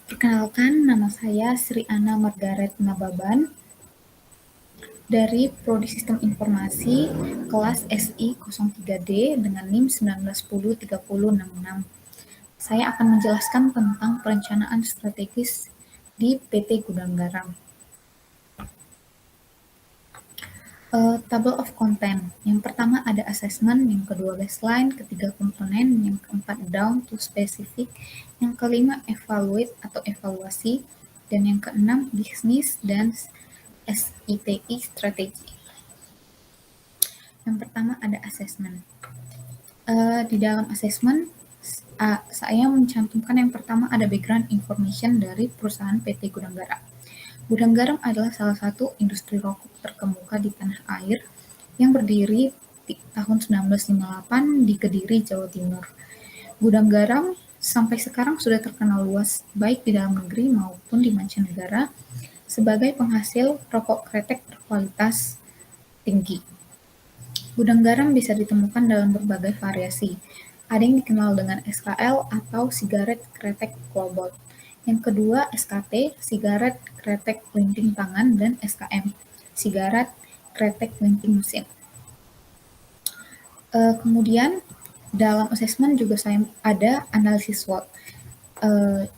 Perkenalkan, nama saya Sri Ana Margaret Nababan dari Prodi Sistem Informasi kelas SI 03D dengan NIM 19103066. Saya akan menjelaskan tentang perencanaan strategis di PT Gudang Garam. Table of content. Yang pertama ada assessment, yang kedua baseline, ketiga komponen, yang keempat down to specific, yang kelima evaluate atau evaluasi, dan yang keenam bisnis dan SITI strategi. Yang pertama ada assessment. Di dalam assessment saya mencantumkan yang pertama ada background information dari perusahaan PT Gudang Garam. Gudang Garam adalah salah satu industri rokok terkemuka di tanah air yang berdiri di tahun 1958 di Kediri, Jawa Timur. Gudang Garam sampai sekarang sudah terkenal luas baik di dalam negeri maupun di mancanegara sebagai penghasil rokok kretek berkualitas tinggi. Gudang garam bisa ditemukan dalam berbagai variasi. Ada yang dikenal dengan SKL atau sigaret kretek cobalt. Yang kedua SKT, sigaret kretek linting tangan, dan SKM, sigaret kretek linting mesin. Kemudian dalam asesmen juga saya ada analisis SWOT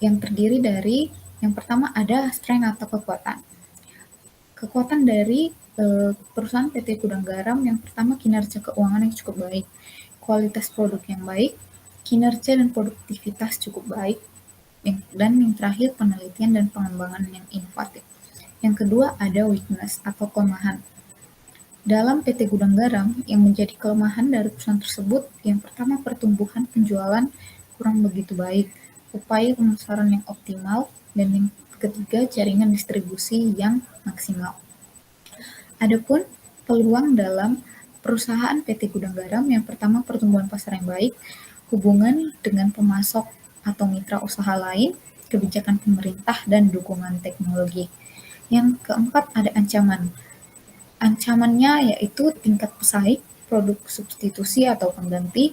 yang terdiri dari yang pertama ada strength atau kekuatan. Kekuatan dari perusahaan PT Gudang Garam yang pertama kinerja keuangan yang cukup baik, kualitas produk yang baik, kinerja dan produktivitas cukup baik, dan yang terakhir penelitian dan pengembangan yang inovatif. Yang kedua ada weakness atau kelemahan. Dalam PT Gudang Garam yang menjadi kelemahan dari perusahaan tersebut, yang pertama pertumbuhan penjualan kurang begitu baik, upaya pemasaran yang optimal, dan yang ketiga jaringan distribusi yang maksimal. Adapun peluang dalam perusahaan PT Gudang Garam yang pertama pertumbuhan pasar yang baik, hubungan dengan pemasok atau mitra usaha lain, kebijakan pemerintah, dan dukungan teknologi. Yang keempat ada ancaman. Ancamannya yaitu tingkat pesaing, produk substitusi atau pengganti,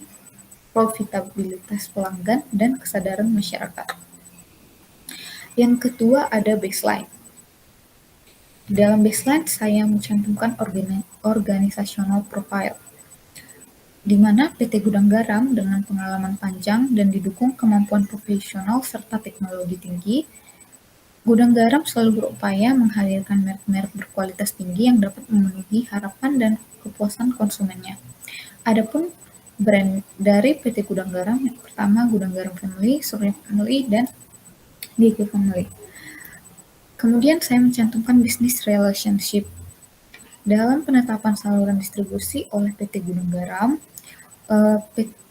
profitabilitas pelanggan, dan kesadaran masyarakat. Yang kedua ada baseline. Di dalam baseline saya mencantumkan organizational profile, di mana PT Gudang Garam dengan pengalaman panjang dan didukung kemampuan profesional serta teknologi tinggi, Gudang Garam selalu berupaya menghadirkan merek-merek berkualitas tinggi yang dapat memenuhi harapan dan kepuasan konsumennya. Adapun brand dari PT Gudang Garam yang pertama Gudang Garam Family, Surya Family, dan GG Family. Kemudian saya mencantumkan business relationship. Dalam penetapan saluran distribusi oleh PT Gudang Garam,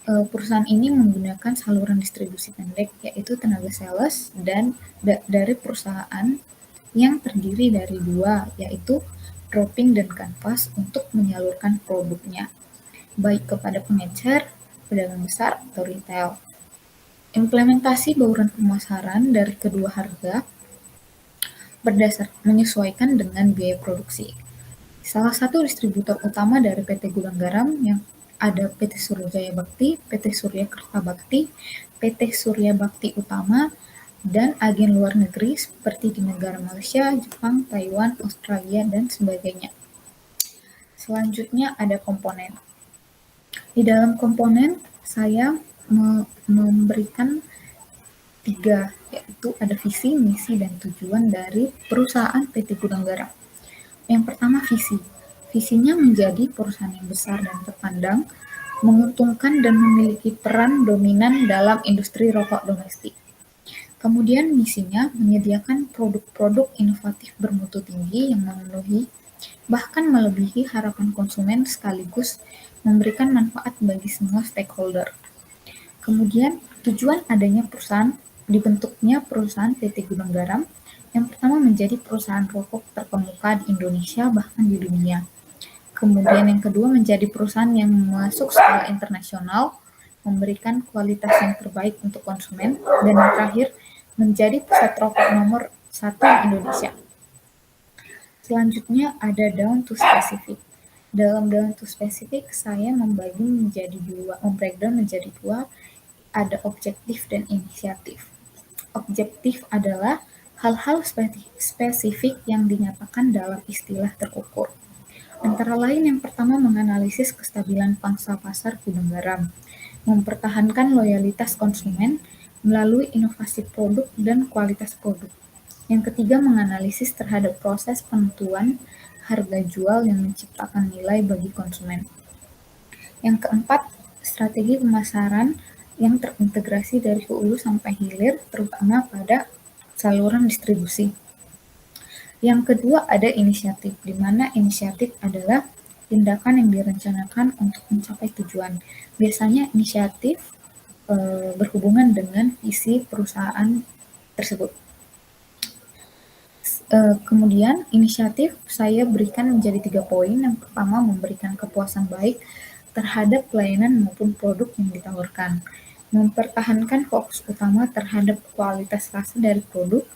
perusahaan ini menggunakan saluran distribusi pendek, yaitu tenaga sales dan dari perusahaan yang terdiri dari dua, yaitu dropping dan kanvas untuk menyalurkan produknya, baik kepada pengecer, pedagang besar, atau retail. Implementasi bauran pemasaran dari kedua harga menyesuaikan dengan biaya produksi. Salah satu distributor utama dari PT Gudang Garam yang ada PT Surya Jaya Bakti, PT Surya Kerta Bakti, PT Surya Bakti Utama, dan agen luar negeri seperti di negara Malaysia, Jepang, Taiwan, Australia, dan sebagainya. Selanjutnya ada komponen. Di dalam komponen saya memberikan 3, yaitu ada visi, misi, dan tujuan dari perusahaan PT Gudang Garam. Yang pertama visi. Visinya menjadi perusahaan yang besar dan terpandang, menguntungkan dan memiliki peran dominan dalam industri rokok domestik. Kemudian misinya menyediakan produk-produk inovatif bermutu tinggi yang memenuhi bahkan melebihi harapan konsumen sekaligus memberikan manfaat bagi semua stakeholder. Kemudian tujuan adanya dibentuknya perusahaan PT Gudang Garam yang pertama menjadi perusahaan rokok terkemuka di Indonesia bahkan di dunia. Kemudian yang kedua menjadi perusahaan yang masuk skala internasional, memberikan kualitas yang terbaik untuk konsumen, dan yang terakhir menjadi pusat rokok nomor 1 di Indonesia. Selanjutnya ada down to specific. Dalam down to specific saya membreakdown menjadi dua, ada objektif dan inisiatif. objektif adalah hal-hal spesifik yang dinyatakan dalam istilah terukur. Antara lain yang pertama menganalisis kestabilan pangsa pasar gudang garam, mempertahankan loyalitas konsumen melalui inovasi produk dan kualitas produk. Yang ketiga menganalisis terhadap proses penentuan harga jual yang menciptakan nilai bagi konsumen. Yang keempat, strategi pemasaran yang terintegrasi dari hulu sampai hilir, terutama pada saluran distribusi. Yang kedua ada inisiatif, di mana inisiatif adalah tindakan yang direncanakan untuk mencapai tujuan. Biasanya inisiatif berhubungan dengan visi perusahaan tersebut. Kemudian inisiatif saya berikan menjadi 3 poin. Yang pertama memberikan kepuasan baik terhadap pelayanan maupun produk yang ditawarkan, mempertahankan fokus utama terhadap kualitas rasa dari produk,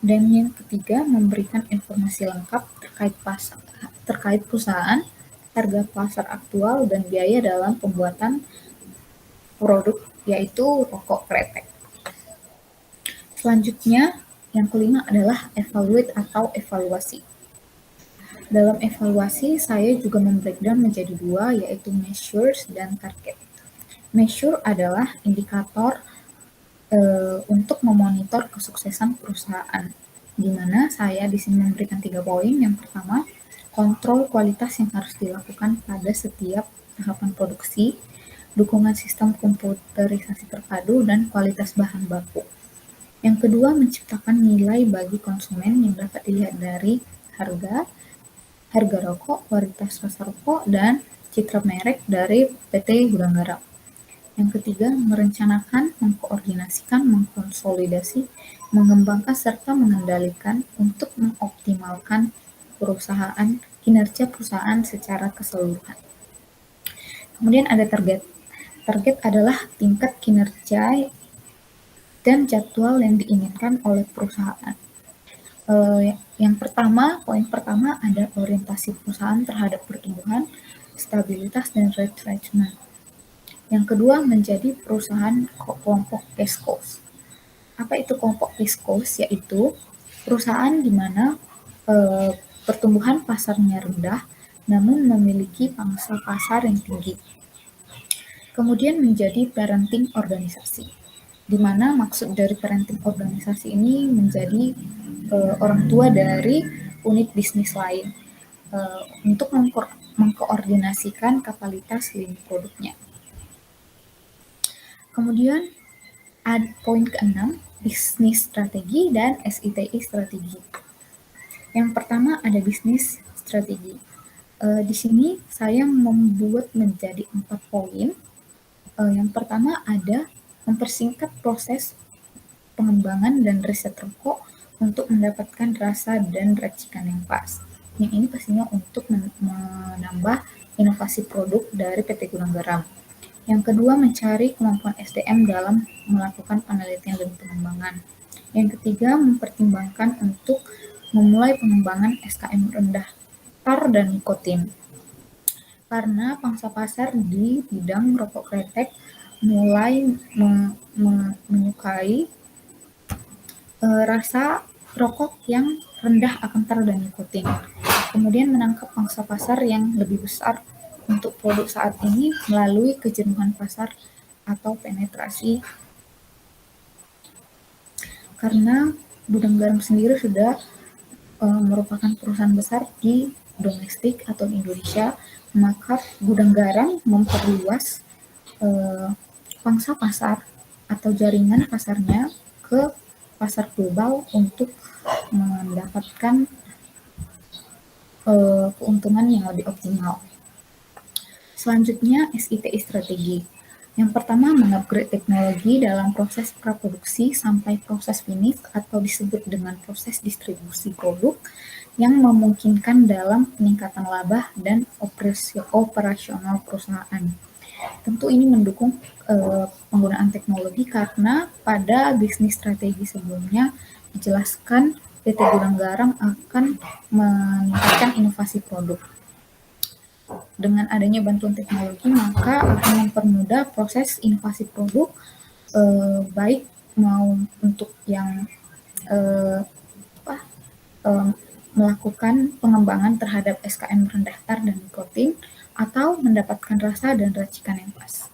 dan yang ketiga memberikan informasi lengkap terkait perusahaan, harga pasar aktual, dan biaya dalam pembuatan produk, yaitu rokok kretek. Selanjutnya, yang kelima adalah evaluate atau evaluasi. Dalam evaluasi, saya juga membreakdown menjadi 2, yaitu measures dan target. Measure adalah indikator untuk memonitor kesuksesan perusahaan, di mana saya di sini memberikan 3 poin. Yang pertama, kontrol kualitas yang harus dilakukan pada setiap tahapan produksi, dukungan sistem komputerisasi terpadu, dan kualitas bahan baku. Yang kedua, menciptakan nilai bagi konsumen yang dapat dilihat dari harga rokok, kualitas rasa rokok, dan citra merek dari PT Gudang Garam. Yang ketiga, merencanakan, mengkoordinasikan, mengkonsolidasi, mengembangkan, serta mengendalikan untuk mengoptimalkan kinerja perusahaan secara keseluruhan. Kemudian ada target. Target adalah tingkat kinerja dan jadwal yang diinginkan oleh perusahaan. Yang pertama, poin pertama ada orientasi perusahaan terhadap pertumbuhan, stabilitas, dan retrenchment. Yang kedua, menjadi perusahaan kelompok East Coast. Apa itu kelompok East Coast? Yaitu perusahaan di mana pertumbuhan pasarnya rendah, namun memiliki pangsa pasar yang tinggi. Kemudian menjadi parenting organisasi, di mana maksud dari parenting organisasi ini menjadi orang tua dari unit bisnis lain untuk mengkoordinasikan kapasitas lini produknya. Kemudian ada poin ke-6, bisnis strategi dan SITI strategi. Yang pertama ada bisnis strategi. Di sini saya membuat menjadi 4 poin. Yang pertama ada mempersingkat proses pengembangan dan riset rokok untuk mendapatkan rasa dan racikan yang pas. Yang ini pastinya untuk menambah inovasi produk dari PT Gudang Garam. Yang kedua, mencari kemampuan SDM dalam melakukan penelitian dan pengembangan. Yang ketiga, mempertimbangkan untuk memulai pengembangan SKM rendah tar dan nikotin. Karena pangsa pasar di bidang rokok kretek mulai menyukai rasa rokok yang rendah akan tar dan nikotin. Kemudian menangkap pangsa pasar yang lebih besar untuk produk saat ini melalui kejenuhan pasar atau penetrasi. Karena Gudang Garam sendiri sudah merupakan perusahaan besar di domestik atau Indonesia, maka Gudang Garam memperluas pangsa pasar atau jaringan pasarnya ke pasar global untuk mendapatkan keuntungan yang lebih optimal. Selanjutnya, SITI strategi. Yang pertama, mengupgrade teknologi dalam proses praproduksi sampai proses finish atau disebut dengan proses distribusi produk yang memungkinkan dalam peningkatan laba dan operasional perusahaan. Tentu ini mendukung penggunaan teknologi karena pada bisnis strategi sebelumnya dijelaskan PT Gudang Garam akan meningkatkan inovasi produk. Dengan adanya bantuan teknologi, maka akan mempermudah proses inovasi produk baik mau untuk yang apa, melakukan pengembangan terhadap SKM rendah tar dan nikotin, atau mendapatkan rasa dan racikan yang pas.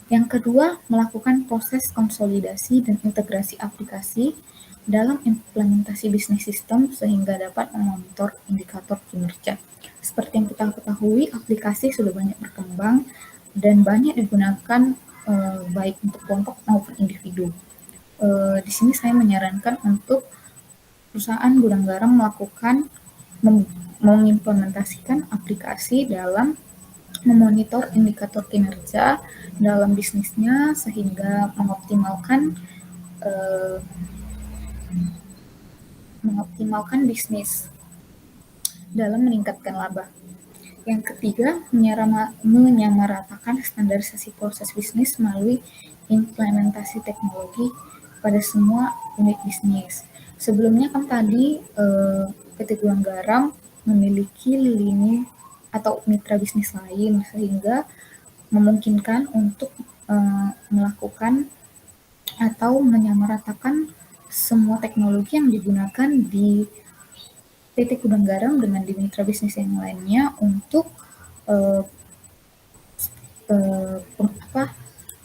Yang kedua, melakukan proses konsolidasi dan integrasi aplikasi dalam implementasi bisnis sistem sehingga dapat memonitor indikator kinerja. Seperti yang kita ketahui, aplikasi sudah banyak berkembang dan banyak digunakan baik untuk kelompok maupun individu. Di sini saya menyarankan untuk perusahaan gudang garam melakukan mengimplementasikan aplikasi dalam memonitor indikator kinerja dalam bisnisnya sehingga mengoptimalkan bisnis dalam meningkatkan laba. Yang ketiga, menyamaratakan standarisasi proses bisnis melalui implementasi teknologi pada semua unit bisnis. Sebelumnya kan tadi PT Gudang Garam memiliki lini atau mitra bisnis lain sehingga memungkinkan untuk melakukan atau menyamaratakan semua teknologi yang digunakan di PT Gudang Garam dengan di mitra bisnis yang lainnya untuk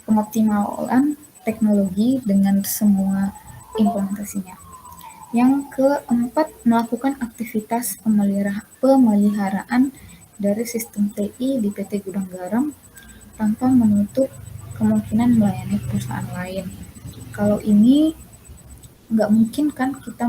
pengoptimalan teknologi dengan semua implementasinya. Yang keempat, melakukan aktivitas pemeliharaan dari sistem TI di PT Gudang Garam tanpa menutup kemungkinan melayani perusahaan lain. Kalau ini nggak mungkin kan kita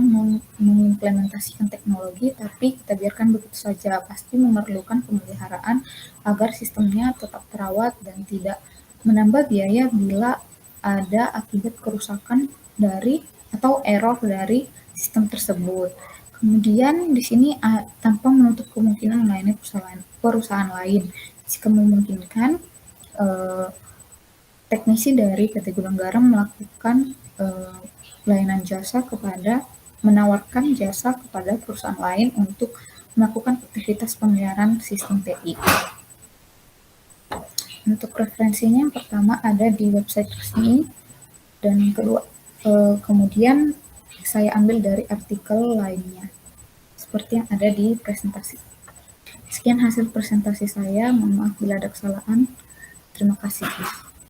mengimplementasikan teknologi tapi kita biarkan begitu saja, pasti memerlukan pemeliharaan agar sistemnya tetap terawat dan tidak menambah biaya bila ada akibat kerusakan dari atau error dari sistem tersebut. Kemudian di sini tanpa menutup kemungkinan melayani perusahaan lain, jika memungkinkan teknisi dari PT Gudang Garam melakukan layanan jasa menawarkan jasa kepada perusahaan lain untuk melakukan aktivitas pemeliharaan sistem TI. Untuk referensinya yang pertama ada di website resmi dan yang kedua kemudian saya ambil dari artikel lainnya seperti yang ada di presentasi. Sekian hasil presentasi saya, mohon maaf bila ada kesalahan. Terima kasih.